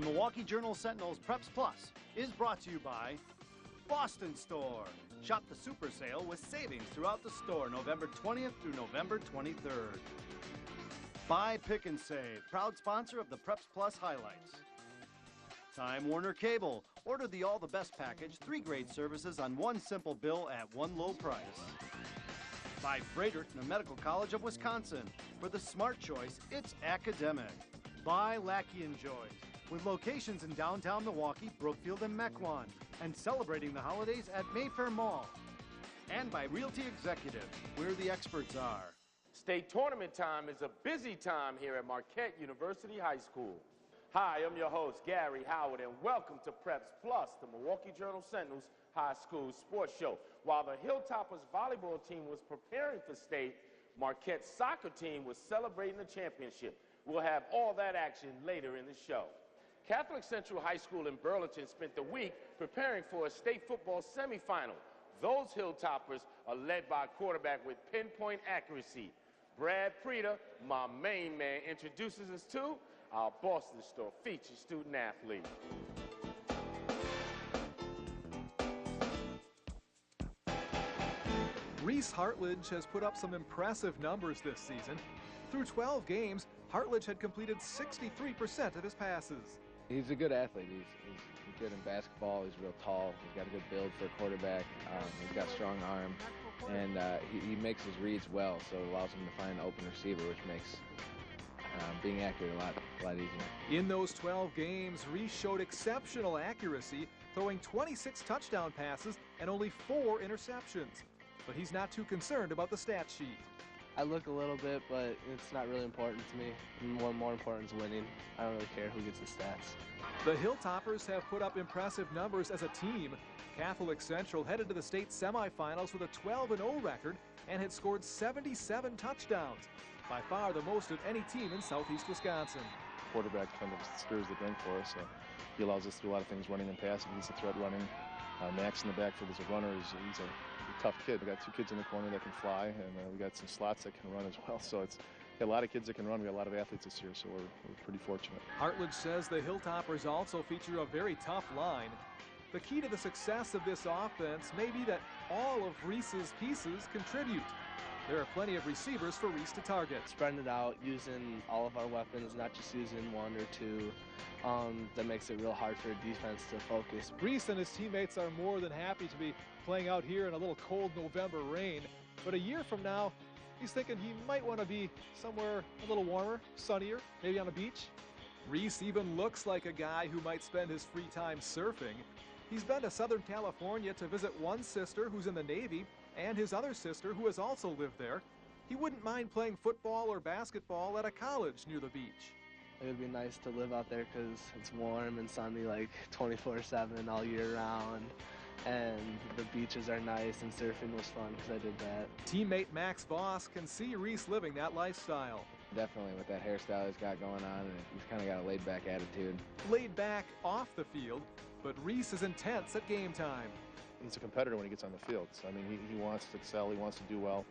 Milwaukee Journal-Sentinel's Preps Plus is brought to you by Boston Store. Shop the super sale with savings throughout the store November 20th through November 23rd. By Pick and Save, proud sponsor of the Preps Plus highlights. Time Warner Cable. Order the All the Best package, 3 great services on one simple bill at one low price. By Fredericton Medical College of Wisconsin. For the smart choice, it's academic. By Lackey & Joyce, with locations in downtown Milwaukee, Brookfield, and Mequon, and celebrating the holidays at Mayfair Mall. And by Realty Executive, where the experts are. State tournament time is a busy time here at Marquette University High School. Hi, I'm your host, Gary Howard, and welcome to Preps Plus, the Milwaukee Journal-Sentinel's high school sports show. While the Hilltoppers volleyball team was preparing for state, Marquette's soccer team was celebrating the championship. We'll have all that action later in the show. Catholic Central High School in Burlington spent the week preparing for a state football semifinal. Those Hilltoppers are led by a quarterback with pinpoint accuracy. Brad Preda, my main man, introduces us to our Boston Store featured student athlete. Reese Hartledge has put up some impressive numbers this season. Through 12 games, Hartledge had completed 63% of his passes. He's a good athlete. He's good in basketball. He's real tall. He's got a good build for a quarterback. He's got a strong arm, and he makes his reads well, so it allows him to find an open receiver, which makes being accurate a lot easier. In those 12 games, Reese showed exceptional accuracy, throwing 26 touchdown passes and only 4 interceptions. But he's not too concerned about the stat sheet. I look a little bit, but it's not really important to me. More important is winning. I don't really care who gets the stats. The Hilltoppers have put up impressive numbers as a team. Catholic Central headed to the state semifinals with a 12-0 record and had scored 77 touchdowns, by far the most of any team in southeast Wisconsin. Quarterback kind of stirs the drink for us. He allows us to do a lot of things running and passing. He's a threat running. Max in the backfield is a runner. He's a tough kid. We got 2 kids in the corner that can fly, and we got some slots that can run as well. So it's a lot of kids that can run. We got a lot of athletes this year, so we're pretty fortunate. Hartledge says the Hilltoppers also feature a very tough line. The key to the success of this offense may be that all of Reese's pieces contribute. There are plenty of receivers for Reese to target. Spreading it out, using all of our weapons, not just using 1 or 2. That makes it real hard for a defense to focus. Reese and his teammates are more than happy to be playing out here in a little cold November rain. But a year from now, he's thinking he might want to be somewhere a little warmer, sunnier, maybe on a beach. Reese even looks like a guy who might spend his free time surfing. He's been to Southern California to visit one sister who's in the Navy and his other sister who has also lived there. He wouldn't mind playing football or basketball at a college near the beach. It would be nice to live out there because it's warm and sunny like 24/7 all year round. And the beaches are nice, and surfing was fun because I did that. Teammate Max Voss can see Reese living that lifestyle. Definitely with that hairstyle he's got going on, and he's kind of got a laid-back attitude. Laid back off the field, but Reese is intense at game time. He's a competitor when he gets on the field. So, I mean, he wants to excel, he wants to do well,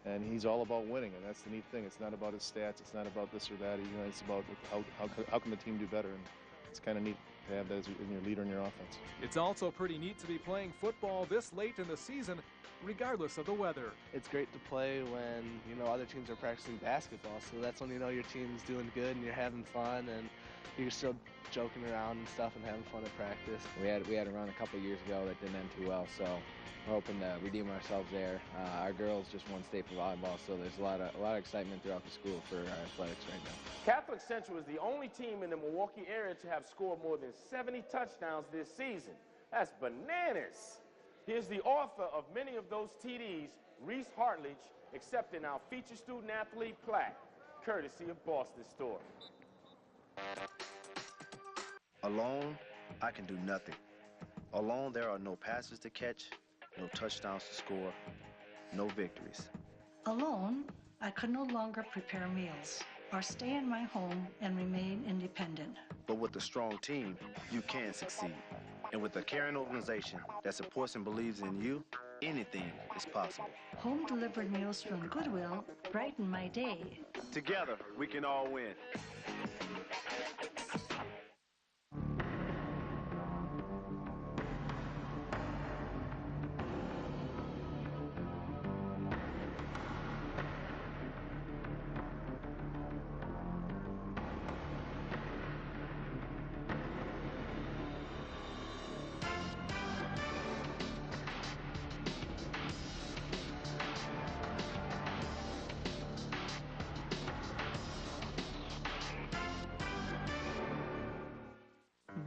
and he's all about winning, and that's the neat thing. It's not about his stats, it's not about this or that. It's about how can the team do better, and it's kind of neat to have that as your leader in your offense. It's also pretty neat to be playing football this late in the season, regardless of the weather. It's great to play when, other teams are practicing basketball, so that's when your team's doing good and you're having fun and you're still joking around and stuff and having fun at practice. We had a run a couple years ago that didn't end too well, so we're hoping to redeem ourselves there. Our girls just won state for volleyball, so there's a lot of excitement throughout the school for our athletics right now. Catholic Central is the only team in the Milwaukee area to have scored more than 70 touchdowns this season. That's bananas. Here's the author of many of those TDs, Reese Hartledge, accepting our featured student athlete plaque, courtesy of Boston Store. Alone, I can do nothing. Alone, there are no passes to catch, no touchdowns to score, no victories. Alone, I could no longer prepare meals or stay in my home and remain independent. But with a strong team, you can succeed. And with a caring organization that supports and believes in you, anything is possible. Home-delivered meals from Goodwill brighten my day. Together, we can all win.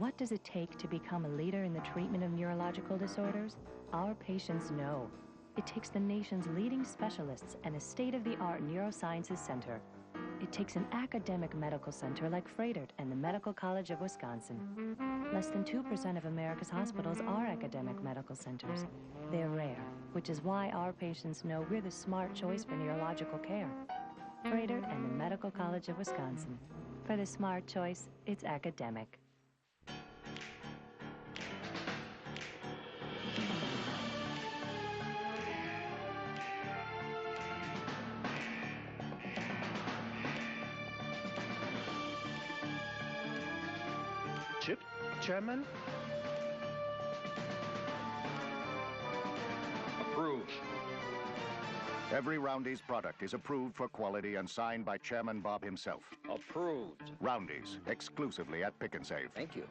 what does it take to become a leader in the treatment of neurological disorders? Our patients know. It takes the nation's leading specialists and a state-of-the-art neurosciences center. It takes an academic medical center like Froedtert and the Medical College of Wisconsin. Less than 2% of America's hospitals are academic medical centers. They're rare, which is why our patients know we're the smart choice for neurological care. Froedtert and the Medical College of Wisconsin. For the smart choice, it's academic. Chip, Chairman? Approved. Every Roundy's product is approved for quality and signed by Chairman Bob himself. Approved. Roundy's, exclusively at Pick and Save. Thank you.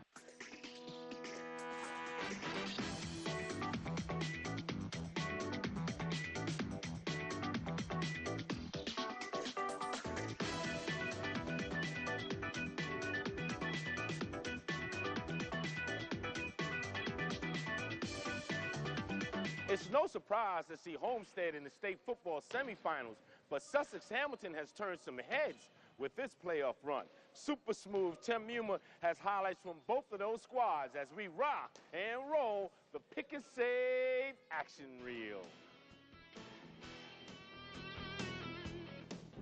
It's no surprise to see Homestead in the state football semifinals, but Sussex-Hamilton has turned some heads with this playoff run. Super smooth Tim Muma has highlights from both of those squads as we rock and roll the Pick and Save action reel.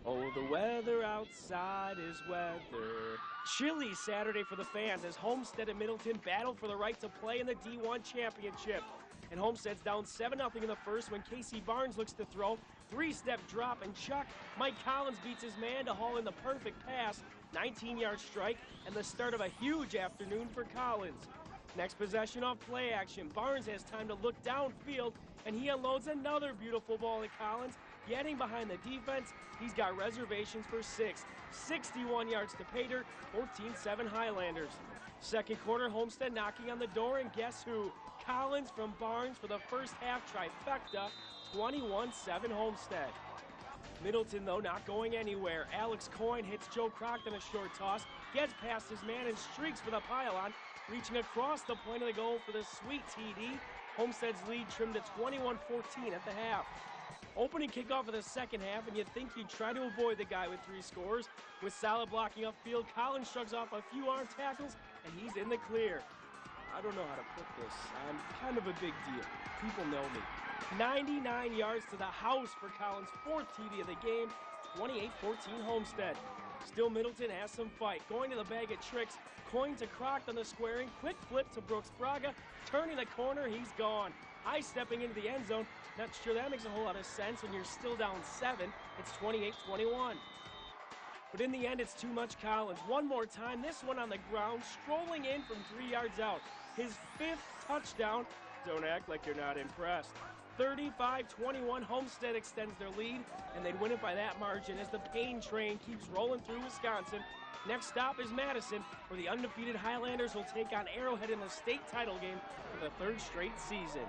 Oh, the weather outside is weather. Chilly Saturday for the fans as Homestead and Middleton battle for the right to play in the D1 championship. And Homestead's down 7-0 in the first when Casey Barnes looks to throw. 3-step drop and chuck. Mike Collins beats his man to haul in the perfect pass. 19-yard strike and the start of a huge afternoon for Collins. Next possession off play action. Barnes has time to look downfield and he unloads another beautiful ball at Collins. Getting behind the defense, he's got reservations for 6. 61 yards to pay dirt, 14-7 Highlanders. Second quarter, Homestead knocking on the door, and guess who? Collins from Barnes for the first half trifecta, 21-7 Homestead. Middleton, though, not going anywhere. Alex Coyne hits Joe Crockton a short toss, gets past his man and streaks for the pylon, reaching across the point of the goal for the sweet TD. Homestead's lead trimmed to 21-14 at the half. Opening kickoff of the second half, and you'd think you'd try to avoid the guy with 3 scores. With solid blocking upfield, Collins shrugs off a few arm tackles, and he's in the clear. I don't know how to put this. I'm kind of a big deal. People know me. 99 yards to the house for Collins' 4th TD of the game, 28-14 Homestead. Still, Middleton has some fight. Going to the bag of tricks, Coin to Crockton on the squaring, quick flip to Brooks Braga, turning the corner, he's gone. High stepping into the end zone. Not sure that makes a whole lot of sense when you're still down 7. It's 28-21. But in the end, it's too much Collins. One more time, this one on the ground, strolling in from 3 yards out. His 5th touchdown. Don't act like you're not impressed. 35-21, Homestead extends their lead, and they'd win it by that margin as the pain train keeps rolling through Wisconsin. Next stop is Madison, where the undefeated Highlanders will take on Arrowhead in the state title game for the 3rd straight season.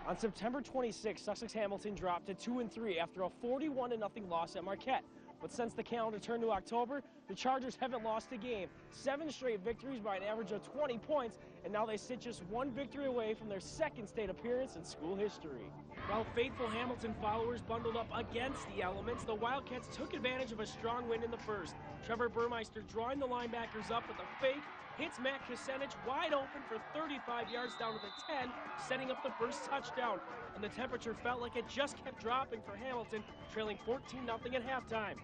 On September 26, Sussex-Hamilton dropped to 2-3 after a 41-0 loss at Marquette. But since the calendar turned to October, the Chargers haven't lost a game. 7 straight victories by an average of 20 points, and now they sit just 1 victory away from their 2nd state appearance in school history. While faithful Hamilton followers bundled up against the elements, the Wildcats took advantage of a strong win in the first. Trevor Burmeister drawing the linebackers up with a fake, hits Matt Kucinich wide open for 35 yards down to the 10, setting up the first touchdown. And the temperature felt like it just kept dropping for Hamilton, trailing 14-0 at halftime.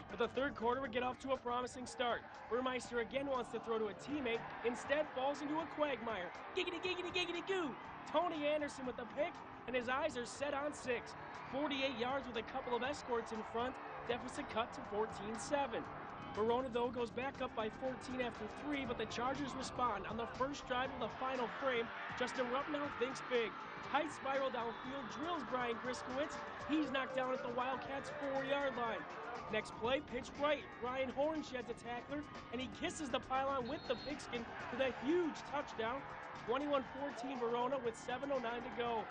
But the third quarter would get off to a promising start. Burmeister again wants to throw to a teammate, instead falls into a quagmire. Giggity, giggity, giggity, goo! Tony Anderson with the pick, and his eyes are set on 6. 48 yards with a couple of escorts in front, deficit cut to 14-7. Verona, though, goes back up by 14 after 3, but the Chargers respond on the first drive of the final frame. Justin Rupp now thinks big. Tight spiral downfield, drills Brian Griskowitz. He's knocked down at the Wildcats' 4-yard line. Next play, pitch right. Ryan Horn sheds a tackler, and he kisses the pylon with the pigskin with a huge touchdown. 21-14 Verona with 7:09 to go.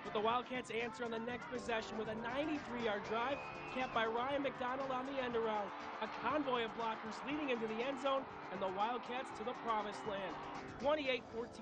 But the Wildcats answer on the next possession with a 93-yard drive, capped by Ryan McDonald on the end around. A convoy of blockers leading into the end zone, and the Wildcats to the promised land. 28-14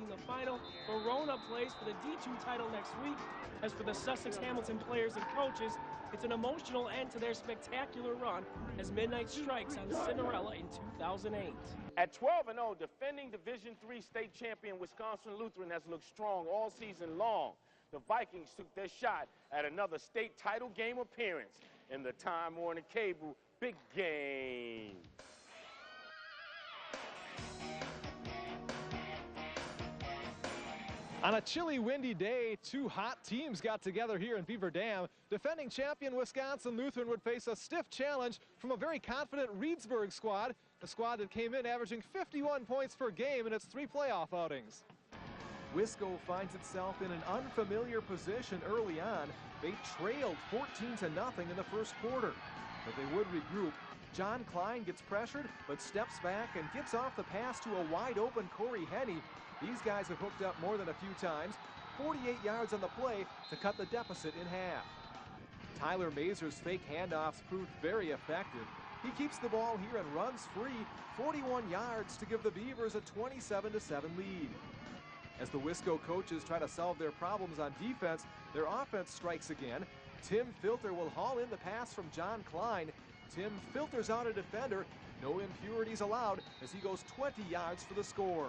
the final. Verona plays for the D2 title next week. As for the Sussex-Hamilton players and coaches, it's an emotional end to their spectacular run as midnight strikes on Cinderella in 2008. At 12-0, defending Division III state champion Wisconsin Lutheran has looked strong all season long. The Vikings took their shot at another state title game appearance in the Time Warner Cable Big Game. On a chilly, windy day, two hot teams got together here in Beaver Dam. Defending champion Wisconsin Lutheran would face a stiff challenge from a very confident Reedsburg squad, a squad that came in averaging 51 points per game in its 3 playoff outings. Wisco finds itself in an unfamiliar position early on. They trailed 14-0 in the first quarter, but they would regroup. John Klein gets pressured, but steps back and gets off the pass to a wide-open Corey Henney. These guys have hooked up more than a few times. 48 yards on the play to cut the deficit in half. Tyler Mazur's fake handoffs proved very effective. He keeps the ball here and runs free, 41 yards to give the Beavers a 27-7 lead. As the Wisco coaches try to solve their problems on defense, their offense strikes again. Tim Filter will haul in the pass from John Klein. Tim filters out a defender. No impurities allowed as he goes 20 yards for the score.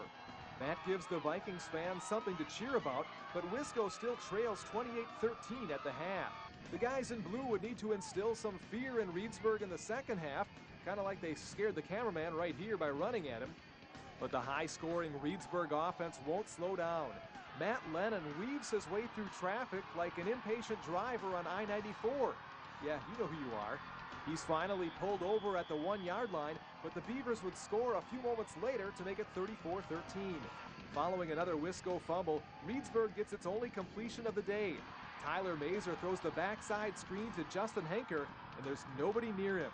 That gives the Vikings fans something to cheer about, but Wisco still trails 28-13 at the half. The guys in blue would need to instill some fear in Reedsburg in the second half, kind of like they scared the cameraman right here by running at him. But the high-scoring Reedsburg offense won't slow down. Matt Lennon weaves his way through traffic like an impatient driver on I-94. Yeah, you know who you are. He's finally pulled over at the 1-yard line, but the Beavers would score a few moments later to make it 34-13. Following another Wisco fumble, Reedsburg gets its only completion of the day. Tyler Mazur throws the backside screen to Justin Henker, and there's nobody near him.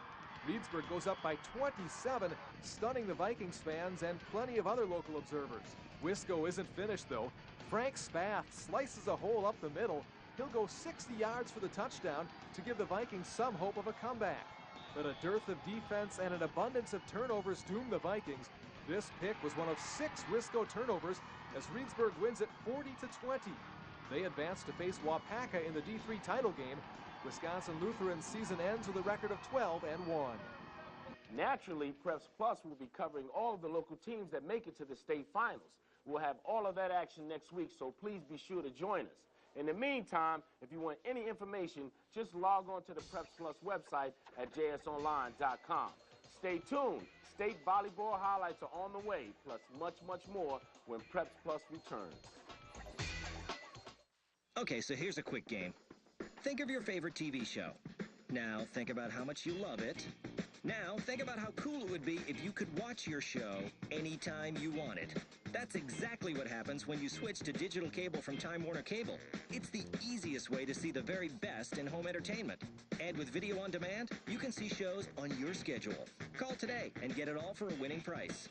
Reedsburg goes up by 27, stunning the Vikings fans and plenty of other local observers. Wisco isn't finished, though. Frank Spath slices a hole up the middle. He'll go 60 yards for the touchdown to give the Vikings some hope of a comeback. But a dearth of defense and an abundance of turnovers doom the Vikings. This pick was one of 6 Wisco turnovers as Reedsburg wins it 40-20. They advance to face Wapaka in the D3 title game. Wisconsin Lutheran's season ends with a record of 12-1. Naturally, Preps Plus will be covering all of the local teams that make it to the state finals. We'll have all of that action next week, so please be sure to join us. In the meantime, if you want any information, just log on to the Preps Plus website at jsonline.com. Stay tuned. State volleyball highlights are on the way, plus much, much more when Preps Plus returns. Okay, so here's a quick game. Think of your favorite TV show. Now think about how much you love it. Now think about how cool it would be if you could watch your show anytime you wanted. That's exactly what happens when you switch to digital cable from Time Warner Cable. It's the easiest way to see the very best in home entertainment. And with video on demand, you can see shows on your schedule. Call today and get it all for a winning price.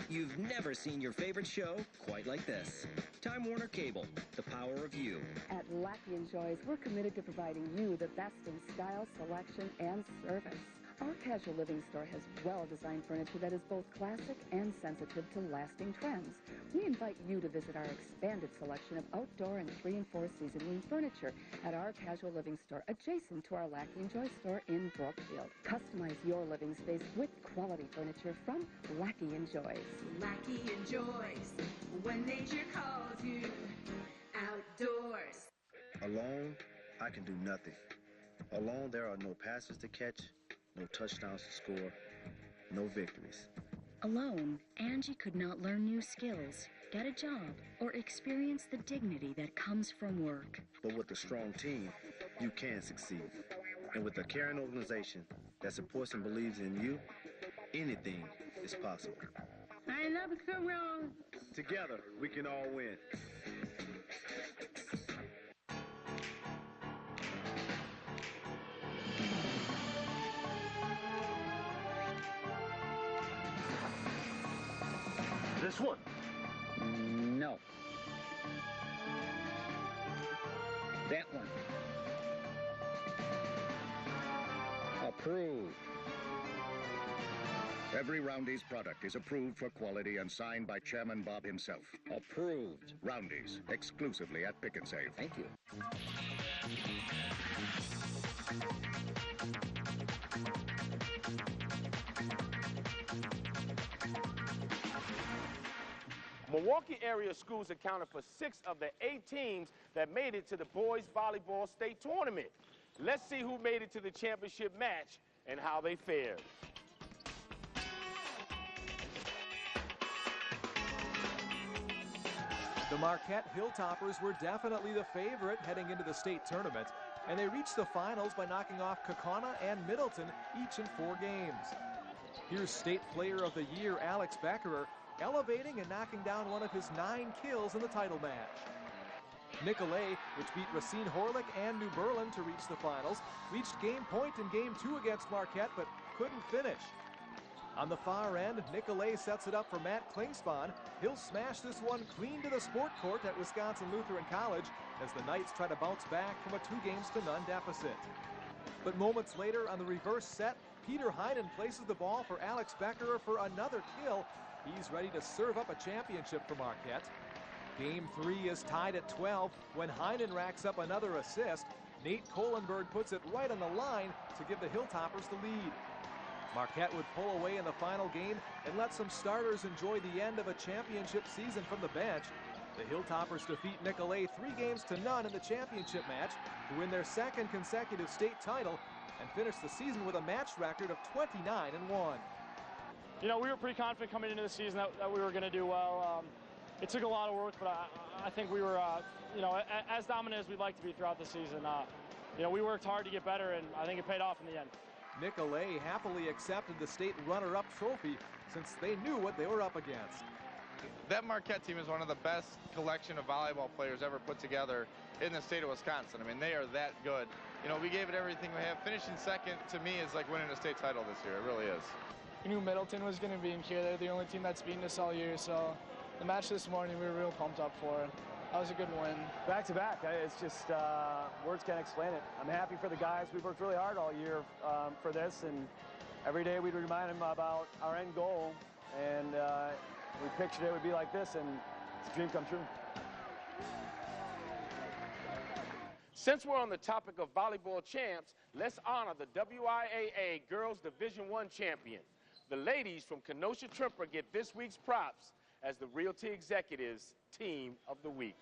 You've never seen your favorite show quite like this. Time Warner Cable, the power of you. At Lackey & Joyce, we're committed to providing you the best in style, selection, and service. Our casual living store has well-designed furniture that is both classic and sensitive to lasting trends. We invite you to visit our expanded selection of outdoor and 3- and 4-season room furniture at our casual living store adjacent to our Lackey & Joyce store in Brookfield. Customize your living space with quality furniture from Lackey & Joyce. Lackey & Joyce, when nature calls you outdoors. Alone, I can do nothing. Alone, there are no passes to catch, no touchdowns to score, no victories. Alone, Angie could not learn new skills, get a job, or experience the dignity that comes from work. But with a strong team, you can succeed. And with a caring organization that supports and believes in you, anything is possible. I never come wrong. Together, we can all win. This one. No. That Approved. Every Roundy's product is approved for quality and signed by Chairman Bob himself. Approved. Roundy's, exclusively at Pick and Save. Thank you. Milwaukee area schools accounted for 6 of the 8 teams that made it to the boys volleyball state tournament. Let's see who made it to the championship match and how they fared. The Marquette Hilltoppers were definitely the favorite heading into the state tournament, and they reached the finals by knocking off Kaukauna and Middleton each in 4 games. Here's State Player of the Year Alex Beckerer elevating and knocking down one of his 9 kills in the title match. Nicolay, which beat Racine Horlick and New Berlin to reach the finals, reached game point in game 2 against Marquette but couldn't finish. On the far end, Nicolay sets it up for Matt Klingspan. He'll smash this one clean to the sport court at Wisconsin Lutheran College as the Knights try to bounce back from a 2-games-to-none deficit. But moments later on the reverse set, Peter Heinen places the ball for Alex Beckerer for another kill. He's ready to serve up a championship for Marquette. Game 3 is tied at 12 when Heinen racks up another assist. Nate Kohlenberg puts it right on the line to give the Hilltoppers the lead. Marquette would pull away in the final game and let some starters enjoy the end of a championship season from the bench. The Hilltoppers defeat Nicolay 3-games-to-none in the championship match to win their 2nd consecutive state title and finish the season with a match record of 29-1. You know, we were pretty confident coming into the season that we were going to do well. It took a lot of work, but I think we were, you know, as dominant as we'd like to be throughout the season. You know, we worked hard to get better, and I think it paid off in the end. Nicolay happily accepted the state runner-up trophy since they knew what they were up against. That Marquette team is one of the best collection of volleyball players ever put together in the state of Wisconsin. I mean, they are that good. You know, we gave it everything we have. Finishing 2nd, to me, is like winning a state title this year. It really is. We knew Middleton was going to be in here. They're the only team that's beaten us all year, so the match this morning we were real pumped up for. That was a good win. Back-to-back, it's just words can't explain it. I'm happy for the guys. We've worked really hard all year for this, and every day we'd remind them about our end goal, and we pictured it would be like this, and it's a dream come true. Since we're on the topic of volleyball champs, let's honor the WIAA Girls Division I champion. The ladies from Kenosha-Trimper get this week's props as the Realty Executives Team of the Week.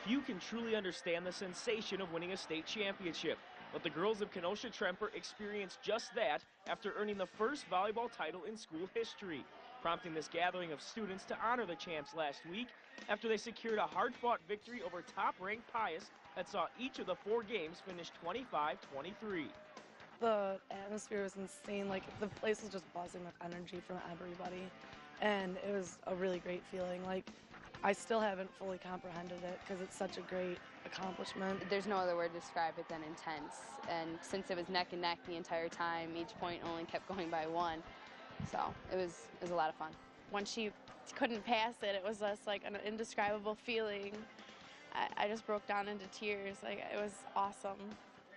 Few can truly understand the sensation of winning a state championship, but the girls of Kenosha-Trimper experienced just that after earning the first volleyball title in school history, prompting this gathering of students to honor the champs last week after they secured a hard-fought victory over top-ranked Pius that saw each of the 4 games finish 25-23. The atmosphere was insane. Like, the place was just buzzing with energy from everybody, and it was a really great feeling. Like, I still haven't fully comprehended it because it's such a great accomplishment. There's no other word to describe it than intense, and since it was neck and neck the entire time, each point only kept going by 1, so it was a lot of fun. When she couldn't pass it, it was just like an indescribable feeling. I just broke down into tears. Like, it was awesome.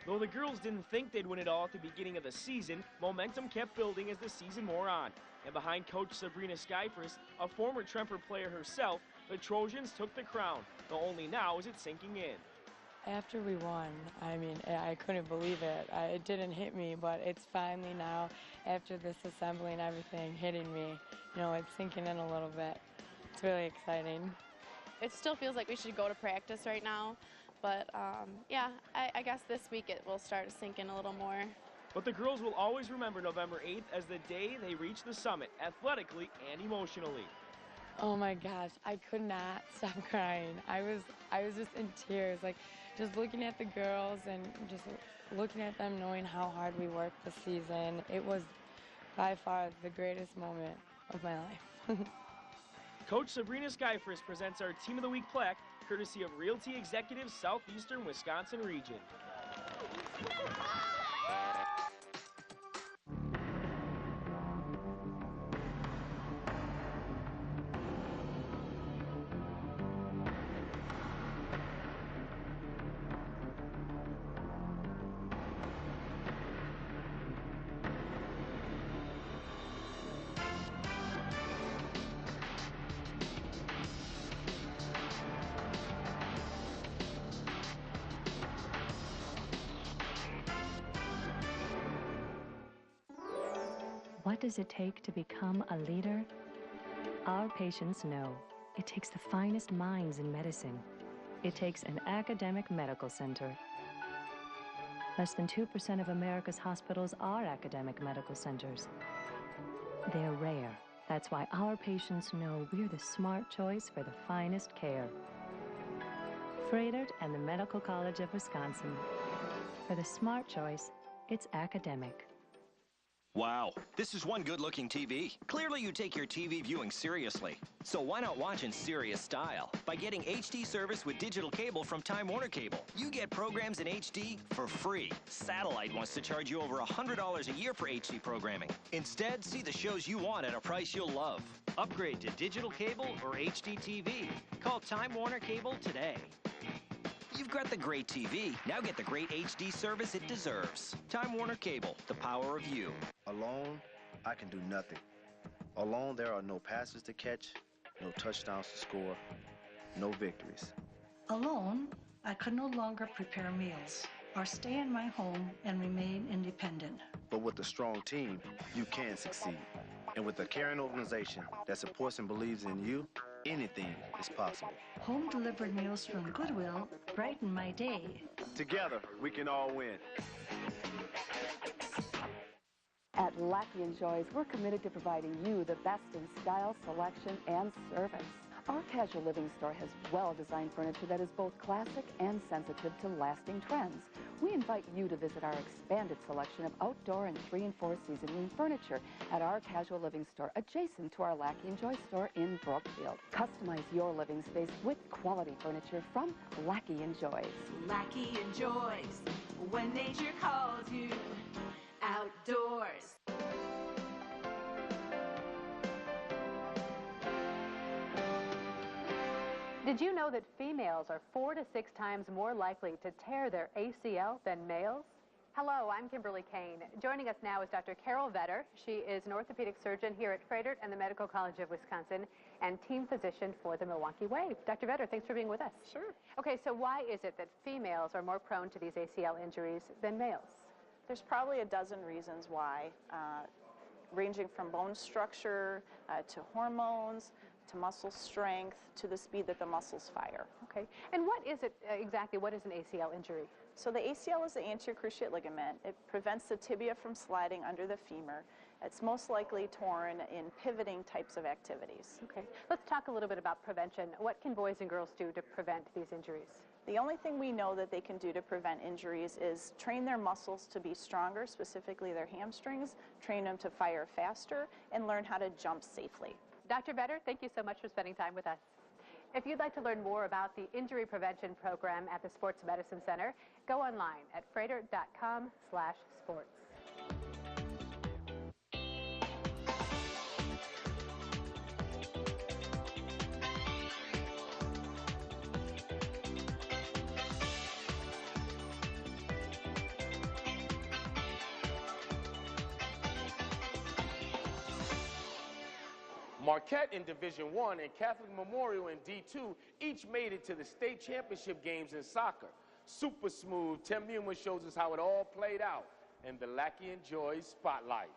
Though the girls didn't think they'd win it all at the beginning of the season, momentum kept building as the season wore on. And behind coach Sabrina Skyfris, a former Tremper player herself, the Trojans took the crown, though only now is it sinking in. After we won, I mean, I couldn't believe it. It didn't hit me, but it's finally now, after this assembly and everything, hitting me. You know, it's sinking in a little bit. It's really exciting. It still feels like we should go to practice right now. But, yeah, I guess this week it will start to sink in a little more. But the girls will always remember November 8th as the day they reached the summit, athletically and emotionally. Oh my gosh, I could not stop crying. I was just in tears, like just looking at the girls and just looking at them, knowing how hard we worked this season. It was by far the greatest moment of my life. Coach Sabrina Skyfris presents our Team of the Week plaque, courtesy of Realty Executives Southeastern Wisconsin Region. What does it take to become a leader? Our patients know it takes the finest minds in medicine. It takes an academic medical center. Less than 2% of America's hospitals are academic medical centers. They're rare. That's why our patients know we're the smart choice for the finest care. Fredert and the Medical College of Wisconsin. For the smart choice, it's academic. Wow, this is one good-looking TV. Clearly you take your TV viewing seriously. So why not watch in serious style by getting HD service with digital cable from Time Warner Cable. You get programs in HD for free. Satellite wants to charge you over $100 a year for HD programming. Instead, see the shows you want at a price you'll love. Upgrade to digital cable or HD TV. Call Time Warner Cable today. You've got the great TV. Now get the great HD service it deserves. Time Warner Cable, the power of you. Alone, I can do nothing. Alone, there are no passes to catch, no touchdowns to score, no victories. Alone, I could no longer prepare meals or stay in my home and remain independent. But with a strong team, you can succeed. And with a caring organization that supports and believes in you, anything is possible. Home-delivered meals from Goodwill brighten my day. Together, we can all win. At Lackey & Joy's, we're committed to providing you the best in style, selection, and service. Our casual living store has well-designed furniture that is both classic and sensitive to lasting trends. We invite you to visit our expanded selection of outdoor and 3- and 4-season room furniture at our casual living store adjacent to our Lackey & Joy store in Brookfield. Customize your living space with quality furniture from Lackey & Joy's. Lackey & Joy's, when nature calls you outdoors. Did you know that females are 4 to 6 times more likely to tear their ACL than males? Hello, I'm Kimberly Kane. Joining us now is Dr. Carol Vetter. She is an orthopedic surgeon here at Fredert and the Medical College of Wisconsin and team physician for the Milwaukee Wave. Dr. Vetter, thanks for being with us. Sure. Okay, so why is it that females are more prone to these ACL injuries than males? There's probably a dozen reasons why, ranging from bone structure to hormones, to muscle strength, to the speed that the muscles fire. Okay, and what is it exactly, what is an ACL injury? So the ACL is the anterior cruciate ligament. It prevents the tibia from sliding under the femur. It's most likely torn in pivoting types of activities. Okay, let's talk a little bit about prevention. What can boys and girls do to prevent these injuries? The only thing we know that they can do to prevent injuries is train their muscles to be stronger, specifically their hamstrings, train them to fire faster, and learn how to jump safely. Dr. Vetter, thank you so much for spending time with us. If you'd like to learn more about the injury prevention program at the Sports Medicine Center, go online at fredert.com/sports. Marquette in Division I and Catholic Memorial in D2 each made it to the state championship games in soccer. Super smooth. Tim Newman shows us how it all played out in the Lackey & Joy Spotlight.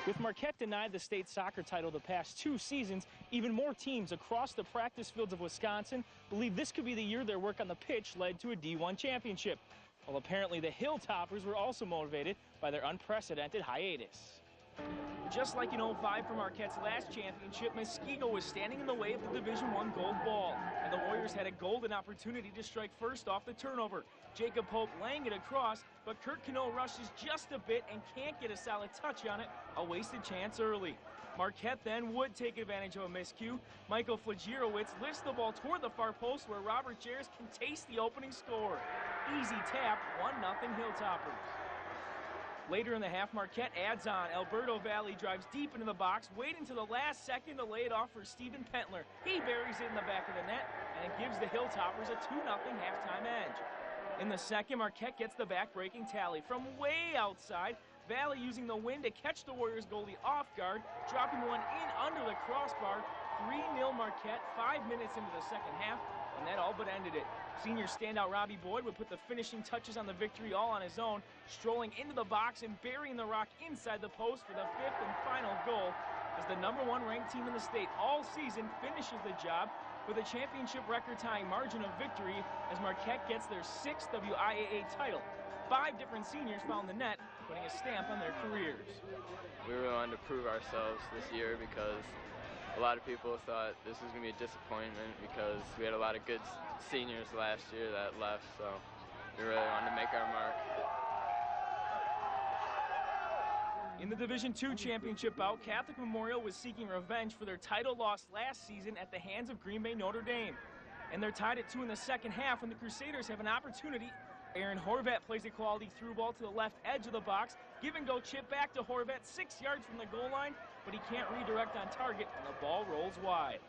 With Marquette denied the state soccer title the past 2 seasons, even more teams across the practice fields of Wisconsin believe this could be the year their work on the pitch led to a D1 championship. Well, apparently the Hilltoppers were also motivated by their unprecedented hiatus. Just like in 05 for Marquette's last championship, Muskego was standing in the way of the Division I gold ball, and the Warriors had a golden opportunity to strike first off the turnover. Jacob Pope laying it across, but Kurt Cano rushes just a bit and can't get a solid touch on it, a wasted chance early. Marquette then would take advantage of a miscue. Michael Flagirowicz lifts the ball toward the far post where Robert Jares can taste the opening score. Easy tap, 1-0 Hilltoppers. Later in the half, Marquette adds on. Alberto Valley drives deep into the box, waiting to the last second to lay it off for Stephen Pentler. He buries it in the back of the net, and it gives the Hilltoppers a 2-0 halftime edge. In the second, Marquette gets the back-breaking tally from way outside. Valley using the wind to catch the Warriors goalie off guard, dropping one in under the crossbar. 3-0 Marquette, 5 minutes into the second half, and that all but ended it. Senior standout Robbie Boyd would put the finishing touches on the victory all on his own, strolling into the box and burying the rock inside the post for the 5th and final goal, as the #1 ranked team in the state all season finishes the job with a championship record-tying margin of victory as Marquette gets their 6th WIAA title. 5 different seniors found the net, putting a stamp on their careers. We really wanted to prove ourselves this year because a lot of people thought this was going to be a disappointment because we had a lot of good seniors last year that left, so we really wanted to make our mark. In the Division II championship bout, Catholic Memorial was seeking revenge for their title loss last season at the hands of Green Bay Notre Dame. And they're tied at 2 in the second half when the Crusaders have an opportunity. Aaron Horvat plays a quality through ball to the left edge of the box. Give-and-go chip back to Horvat 6 yards from the goal line, but he can't redirect on target, and the ball rolls wide.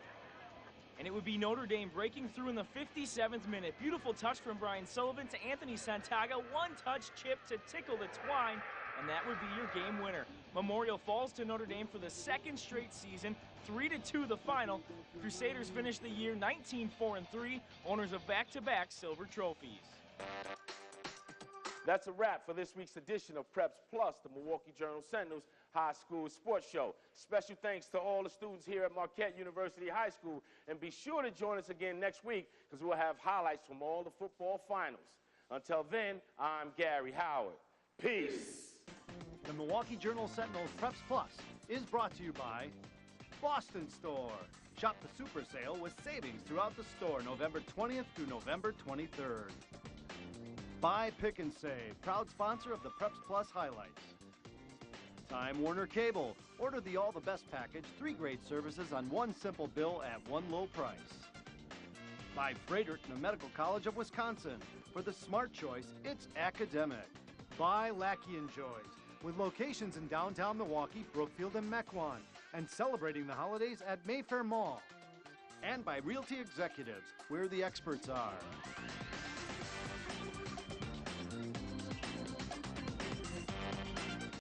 And it would be Notre Dame breaking through in the 57th minute. Beautiful touch from Brian Sullivan to Anthony Santaga. One-touch chip to tickle the twine, and that would be your game winner. Memorial falls to Notre Dame for the 2nd straight season, 3-2 the final. Crusaders finish the year 19-4-3, owners of back-to-back silver trophies. That's a wrap for this week's edition of Preps Plus, the Milwaukee Journal Sentinel's High School Sports Show. Special thanks to all the students here at Marquette University High School. And be sure to join us again next week because we'll have highlights from all the football finals. Until then, I'm Gary Howard. Peace. The Milwaukee Journal Sentinel's Preps Plus is brought to you by Boston Store. Shop the super sale with savings throughout the store November 20th through November 23rd. Buy, Pick, and Save, proud sponsor of the Preps Plus highlights. Time Warner Cable. Order the All the Best package, 3 great services on one simple bill at one low price. By Fredericton Medical College of Wisconsin. For the smart choice, it's academic. By Lackey & Joy's, with locations in downtown Milwaukee, Brookfield, and Mequon, and celebrating the holidays at Mayfair Mall. And by Realty Executives, where the experts are.